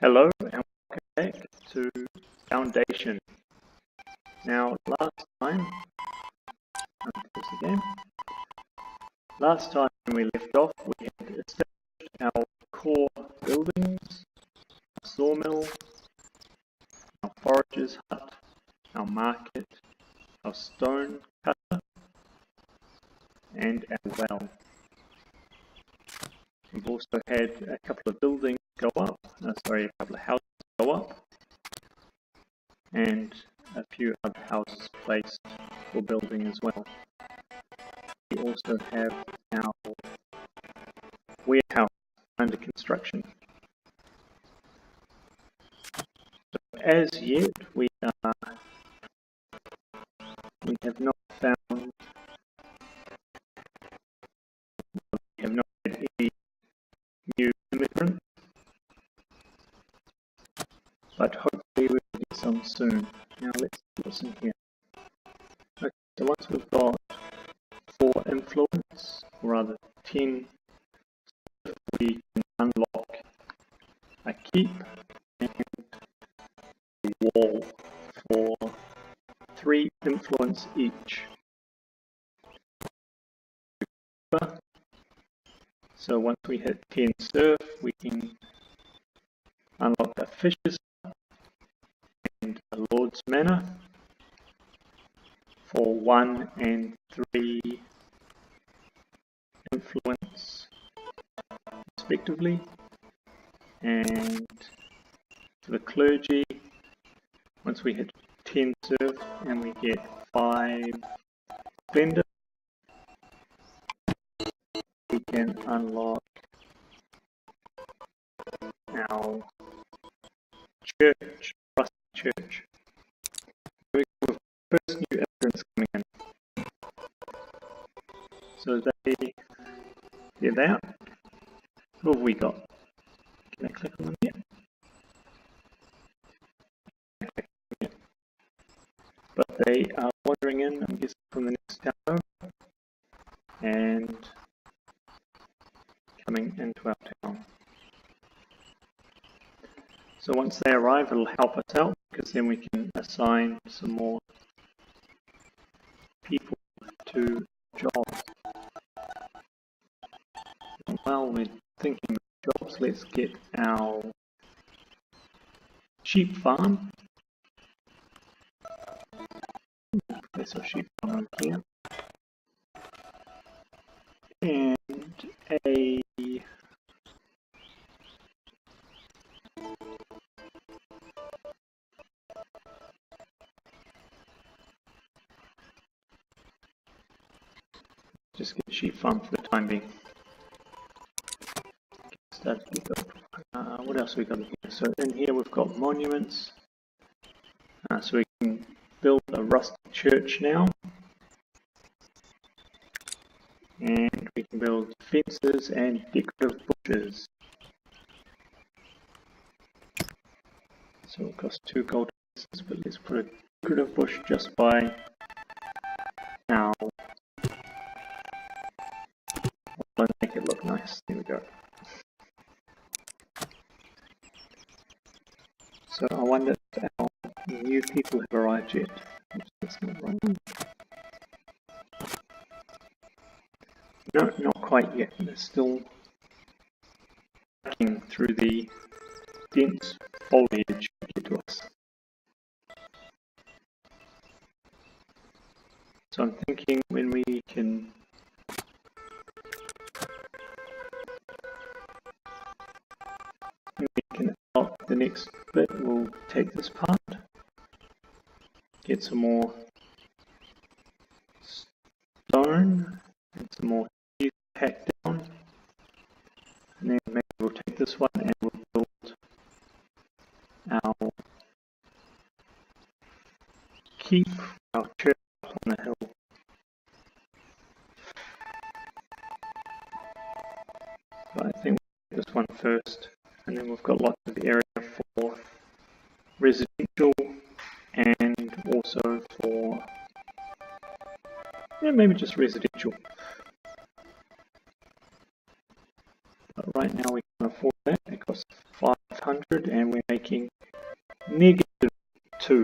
Hello and welcome back to Foundation. Now last time when we left off we had established our core buildings, our sawmill, our forager's hut, our market, our stone cutter and our well. We've also had a couple of buildings go up, a couple of houses go up, and a few other houses placed for building as well. We also have our warehouse under construction. So as yet we have not found, we have not had any new immigrants, but hopefully we will get some soon. Now let's see what's in here. Okay, so once we've got 4 influence, or rather 10, we can unlock a keep and a wall for 3 influence each. So once we hit 10 surf, we can unlock a fisher's and a lord's manor for 1 and 3 influence respectively. And for the clergy, once we hit 10 surf and we get 5 splendor, we can unlock our church, trust church. We have first new immigrants coming in. So they're there. Who have we got? Can I click on them yet? But they are wandering in, I'm guessing, from the next town and coming into our town. So once they arrive, it'll help us out because then we can assign some more people to jobs. And while we're thinking of jobs, let's get our sheep farm. There's our sheep farm here. And a just get a sheep farm for the time being. What else we got in here? So in here we've got monuments. So we can build a rustic church now. And we can build fences and decorative bushes. So it'll cost 2 gold pieces, but let's put a decorative bush just by our. I'll make it look nice. There we go. So I wonder if our new people have arrived yet. That's not right. No, not quite yet. They're still hiking through the dense foliage to get to us. So I'm thinking when we can unlock the next bit, we'll take this part, get some more stone and some more cheese packed down, and then maybe we'll take this one and we'll build our keep, our church up on the hill. But I think we'll take this one first, and then we've got lots of area for residential and also for, yeah, maybe just residential. But right now we can afford that. It costs 500 and we -2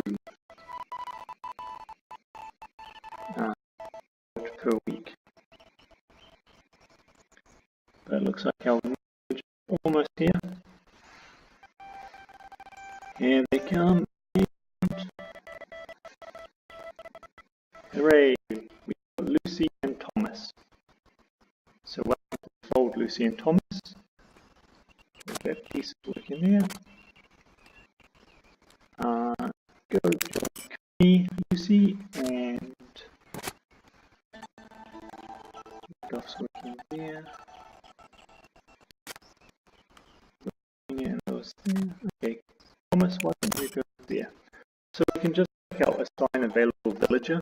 per week. But it looks like our village is almost here. Here they come. Hooray! We've got Lucy and Thomas. So we'll fold Lucy and Thomas. Get that piece of work in there. Go join Lucy and Goff's working there. And those there. Okay, Thomas, why don't you go there? So we can just check out assign available villager,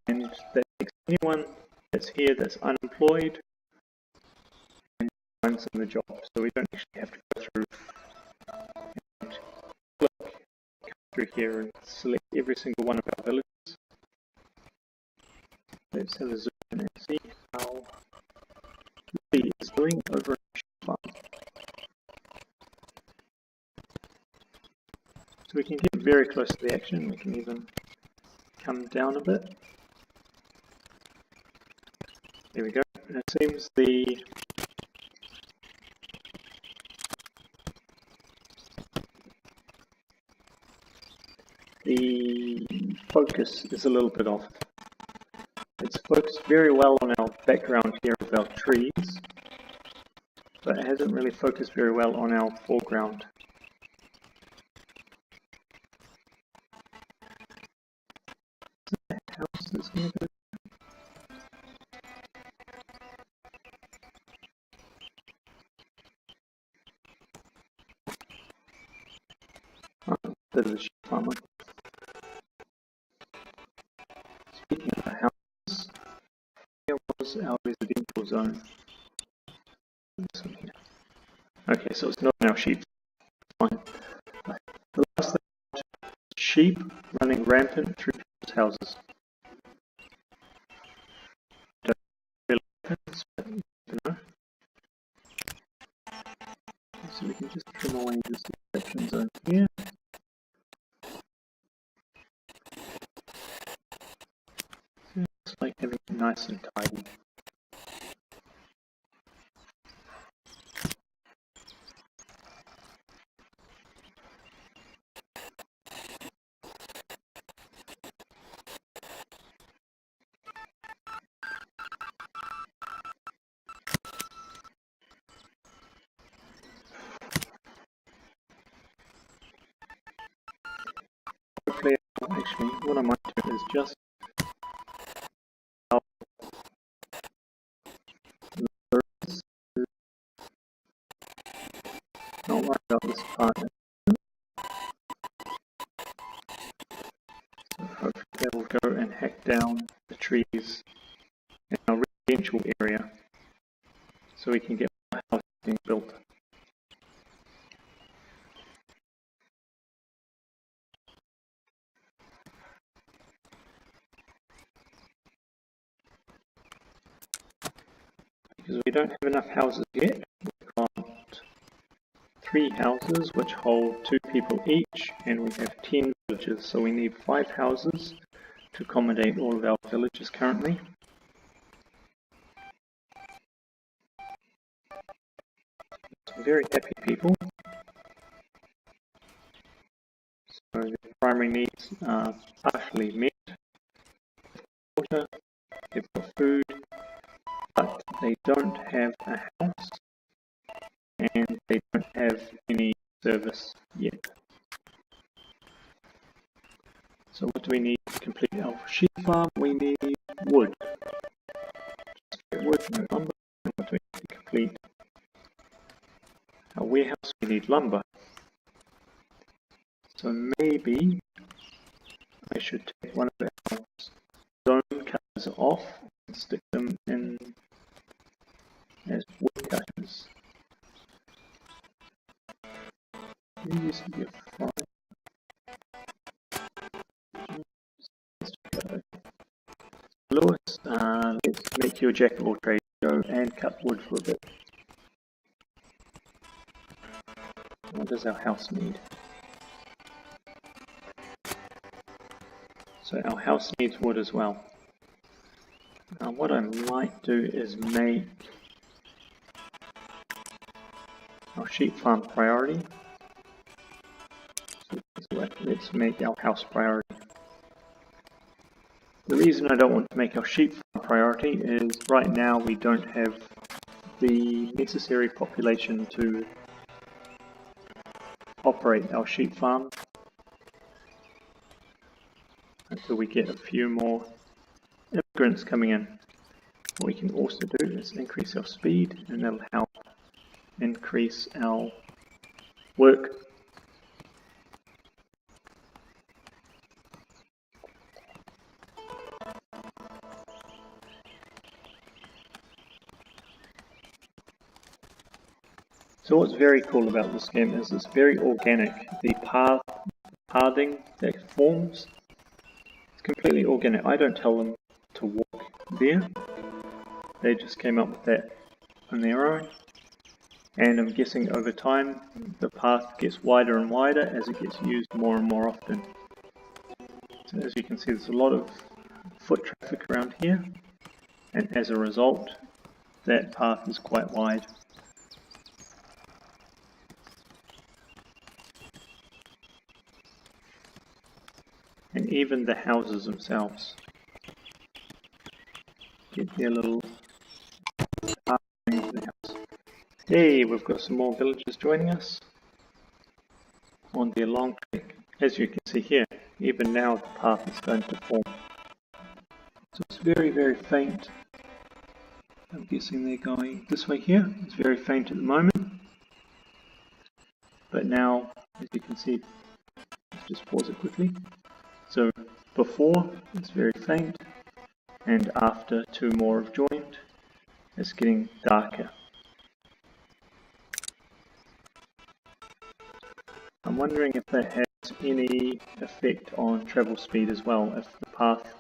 and that takes anyone that's here that's unemployed and finds them the job. So we don't actually have to go through and click through here and select every single one of our villages. Let's have a zoom in and see how Lee is doing over at the farm. So we can get very close to the action. We can even come down a bit. There we go. And it seems the focus is a little bit off. It's focused very well on our background here of our trees, but it hasn't really focused very well on our foreground. House is going to go. That is a sheep farmer. Speaking of the house, here was our residential zone. This one here. Okay, so it's not our sheep. Fine. The last thing, sheep running rampant through people's houses. Don't really happen, but you know. So we can just trim away this section zone here. Looks like having it nice and tidy. Hopefully, actually, what I might do is just not worry about this part. So hopefully they will go and hack down the trees in our residential area so we can get more houses being built. Because we don't have enough houses yet, we've got 3 houses which hold 2 people each, and we have 10 villages, so we need 5 houses to accommodate all of our villages currently. Some very happy people. So their primary needs are partially met. Water, they've got food, but they don't have a house and they don't have any service yet. So what do we need to complete our sheep farm? We need wood. Just wood, no lumber. And what do we need to complete our warehouse? We need lumber. So maybe I should take one of our stone cutters off and stick them in as wood cutters. These would be fine. Lewis, let's make you a jack of all trades. Go and cut wood for a bit. What does our house need? So our house needs wood as well. Now what I might do is make our sheep farm priority. So let's make our house priority. The reason I don't want to make our sheep farm priority is right now we don't have the necessary population to operate our sheep farm until we get a few more immigrants coming in. What we can also do is increase our speed, and that'll help increase our work. So what's very cool about this game is it's very organic. The pathing that forms, it's completely organic. I don't tell them to walk there. They just came up with that on their own. And I'm guessing over time the path gets wider and wider as it gets used more and more often. So as you can see, there's a lot of foot traffic around here, and as a result that path is quite wide. And even the houses themselves get their little path into the house. Hey, we've got some more villagers joining us on their long trek. As you can see here, even now the path is starting to form. So it's very, very faint. I'm guessing they're going this way here. It's very faint at the moment. But now, as you can see, let's just pause it quickly. So before it's very faint, and after two more have joined, it's getting darker. I'm wondering if that has any effect on travel speed as well, if the path,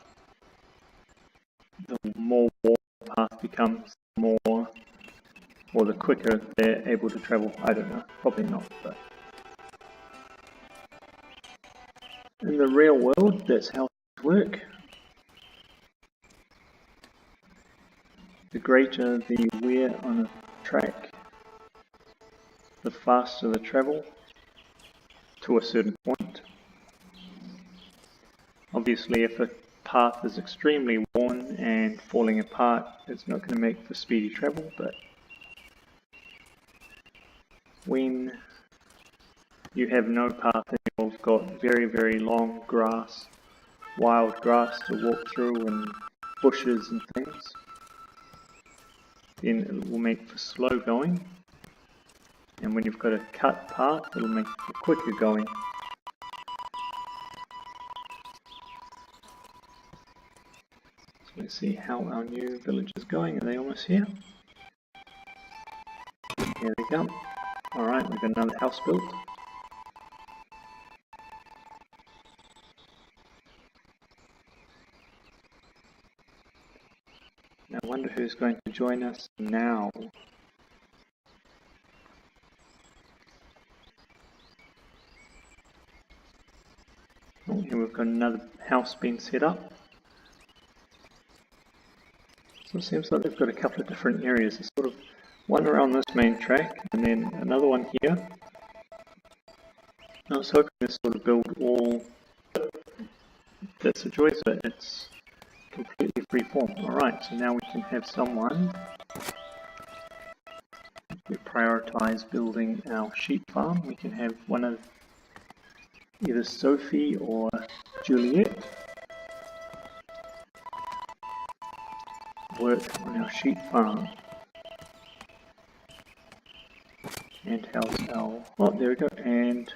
the more warm the path becomes, the more, or the quicker they're able to travel. I don't know, probably not, but in the real world, that's how things work. The greater the wear on a track, the faster the travel to a certain point. Obviously, if a path is extremely worn and falling apart, it's not going to make for speedy travel, but when you have no path and you've got very, very long grass, wild grass to walk through and bushes and things, then it will make for slow going. And when you've got a cut path, it'll make for quicker going. So let's see how our new village is going. Are they almost here? Here they come. Alright, we've got another house built. Now I wonder who's going to join us now. Oh, here we've got another house being set up. So it seems like they've got a couple of different areas. There's sort of one around this main track and then another one here. I was hoping to sort of build all that's a choice, but it's completely free form. Alright, so now we can have someone. We prioritize building our sheep farm. We can have one of either Sophie or Juliet work on our sheep farm. And how's our... oh, there we go. And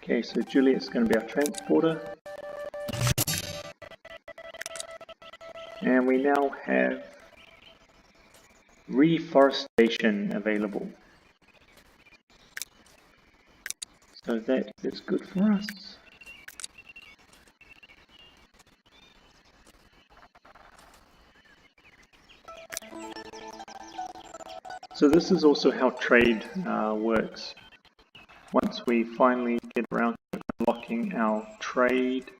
okay, so Juliet's going to be our transporter. And we now have reforestation available. So that is good for us. So this is also how trade works. Once we finally get around to unlocking our trade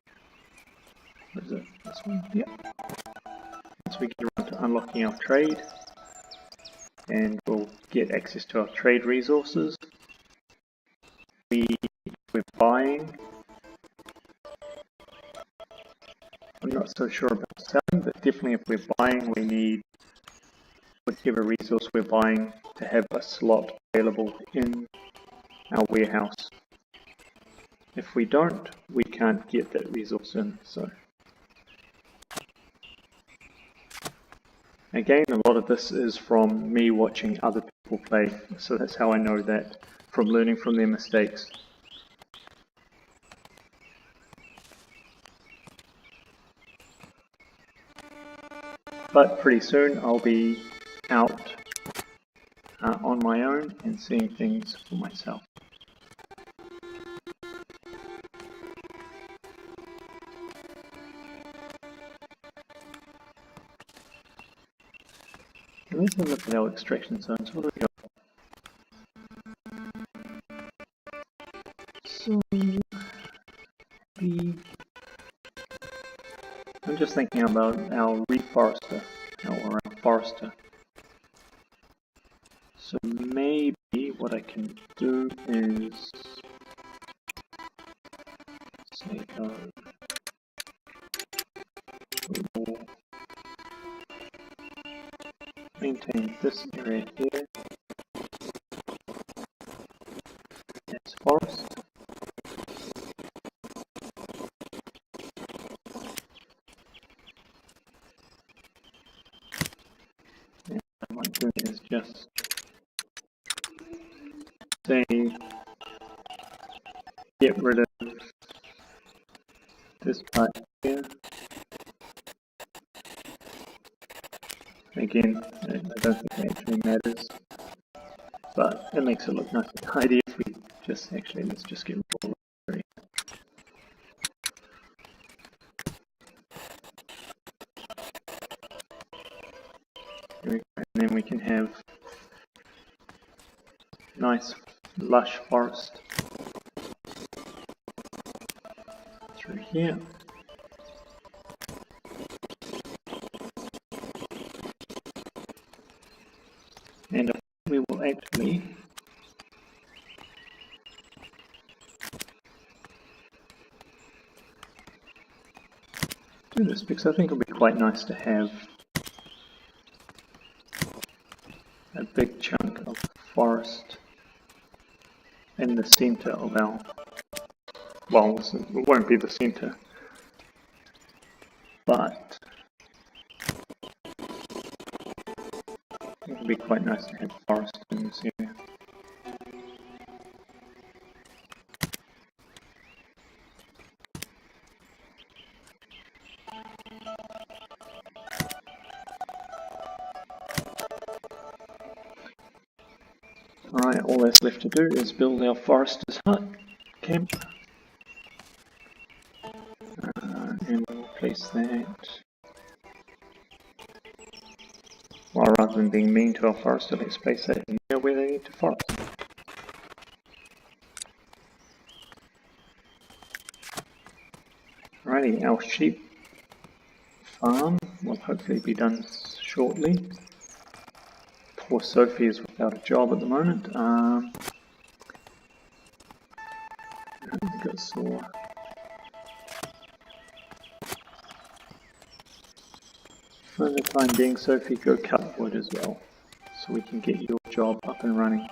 What is it? This one? Yeah. Once we get around to unlocking our trade, and we'll get access to our trade resources. We're buying. I'm not so sure about selling, but definitely if we're buying, we need whichever resource we're buying to have a slot available in our warehouse. If we don't, we can't get that resource in. So again, a lot of this is from me watching other people play, so that's how I know that, from learning from their mistakes. But pretty soon I'll be out on my own and seeing things for myself. Let's have a look at our extraction zones. What do we got? So, I'm just thinking about our reforester, or our forester. So maybe what I can do is say we will maintain this area here as forest. And what I might do is just say get rid of this part here. Again, I don't think it actually matters, but it makes it look nice and tidy if we just actually, let's just get rid of all of it. And then we can have nice lush forest through here. And we will actually do this because I think it'll be quite nice to have a big chunk of forest in the center of our, well, it won't be the center, but it would be quite nice to have forest in this area. Alright, all that's left to do is build our forester's hut camp, and we'll place that, well, rather than being mean to our forester, let's place that in there where they need to forest. Alrighty, our sheep farm will hopefully be done shortly. Poor Sophie is without a job at the moment. I think I saw. For the time being, Sophie, go cut wood as well, so we can get your job up and running.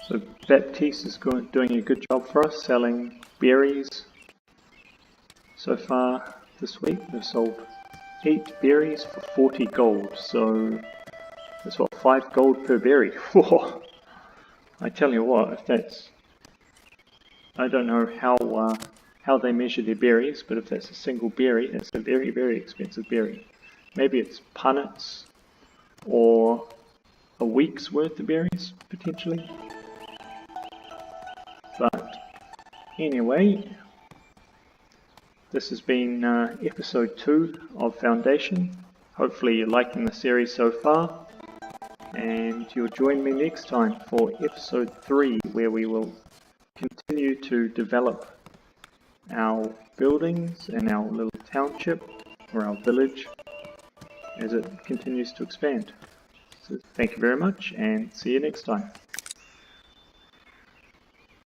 So Baptiste is doing a good job for us, selling berries. So far this week, we've sold 8 berries for 40 gold. So that's what, 5 gold per berry. Whoa! I tell you what, if that's, I don't know how they measure their berries, but if that's a single berry, that's a very, very expensive berry. Maybe it's punnets or a week's worth of berries, potentially. But anyway, This has been episode 2 of Foundation. Hopefully you're liking the series so far, and you'll join me next time for episode 3, where we will continue to develop our buildings and our little township or our village as it continues to expand. So thank you very much, and see you next time.